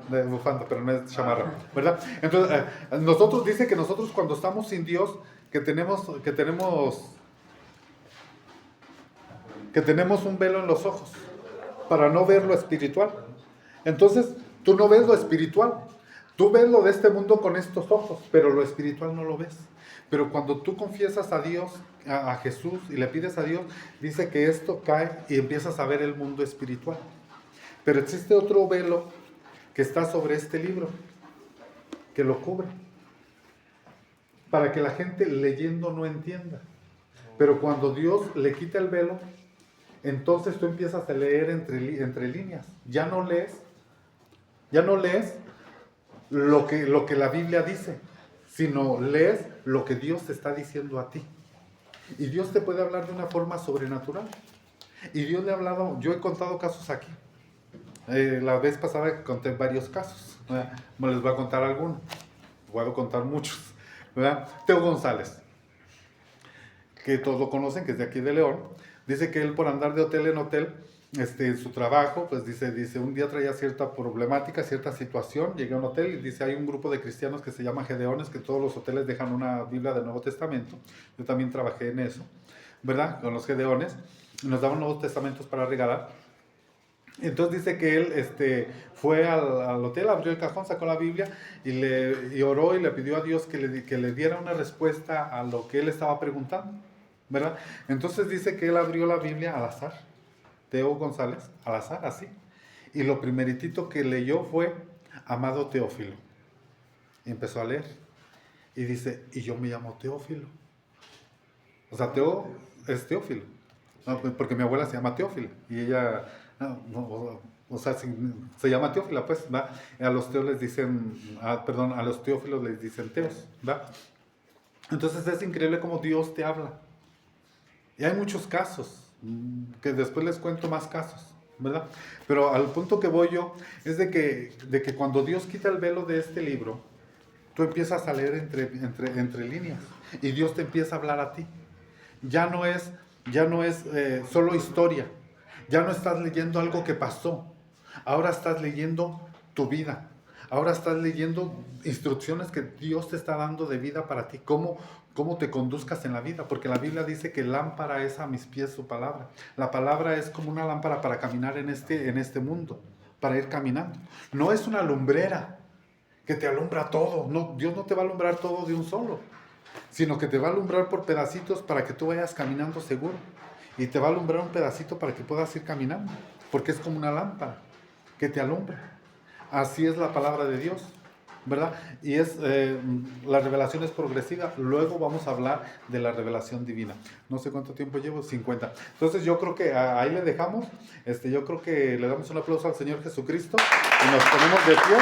de bufanda, pero no es chamarra, ¿verdad? Entonces, nosotros dice que nosotros cuando estamos sin Dios, que tenemos un velo en los ojos para no ver lo espiritual. Entonces, tú no ves lo espiritual. Tú ves lo de este mundo con estos ojos, pero lo espiritual no lo ves. Pero cuando tú confiesas a Dios, a Jesús, y le pides a Dios, dice que esto cae y empiezas a ver el mundo espiritual. Pero existe otro velo que está sobre este libro, que lo cubre, para que la gente leyendo no entienda. Pero cuando Dios le quita el velo, entonces tú empiezas a leer entre líneas. Ya no lees lo que la Biblia dice, sino lees lo que Dios te está diciendo a ti. Y Dios te puede hablar de una forma sobrenatural. Y Dios le ha hablado, yo he contado casos aquí. La vez pasada conté varios casos. Me les voy a contar algunos. Puedo contar muchos. ¿Verdad? Teo González, que todos lo conocen, que es de aquí de León, dice que él por andar de hotel en hotel, en su trabajo, pues dice, un día traía cierta problemática, cierta situación, llegué a un hotel y dice, hay un grupo de cristianos que se llama Gedeones, que todos los hoteles dejan una Biblia del Nuevo Testamento. Yo también trabajé en eso, ¿verdad? Con los Gedeones, nos daban Nuevos Testamentos para regalar. Entonces dice que él fue al hotel, abrió el cajón, sacó la Biblia y oró y le pidió a Dios que le diera una respuesta a lo que él estaba preguntando, ¿verdad? Entonces dice que él abrió la Biblia al azar, Teo González, al azar, así. Y lo primeritito que leyó fue, amado Teófilo. Y empezó a leer. Y dice, y yo me llamo Teófilo. O sea, Teo es Teófilo. No, porque mi abuela se llama Teófila. Y ella... o sea, se llama Teófila, pues, ¿va? A los teos les dicen, a los teófilos les dicen teos, ¿va? Entonces es increíble cómo Dios te habla. Y hay muchos casos, que después les cuento más casos, ¿verdad? Pero al punto que voy yo, es de que cuando Dios quita el velo de este libro, tú empiezas a leer entre líneas y Dios te empieza a hablar a ti. Ya no es solo historia, ya no estás leyendo algo que pasó, ahora estás leyendo tu vida, ahora estás leyendo instrucciones que Dios te está dando de vida para ti, cómo te conduzcas en la vida, porque la Biblia dice que lámpara es a mis pies su palabra. La palabra es como una lámpara para caminar en este mundo, para ir caminando. No es una lumbrera que te alumbra todo, no, Dios no te va a alumbrar todo de un solo, sino que te va a alumbrar por pedacitos para que tú vayas caminando seguro, y te va a alumbrar un pedacito para que puedas ir caminando, porque es como una lámpara que te alumbra. Así es la palabra de Dios, ¿verdad? Y la revelación es progresiva. Luego vamos a hablar de la revelación divina. No sé cuánto tiempo llevo, 50. Entonces yo creo que ahí le dejamos. Yo creo que le damos un aplauso al Señor Jesucristo y nos ponemos de pie.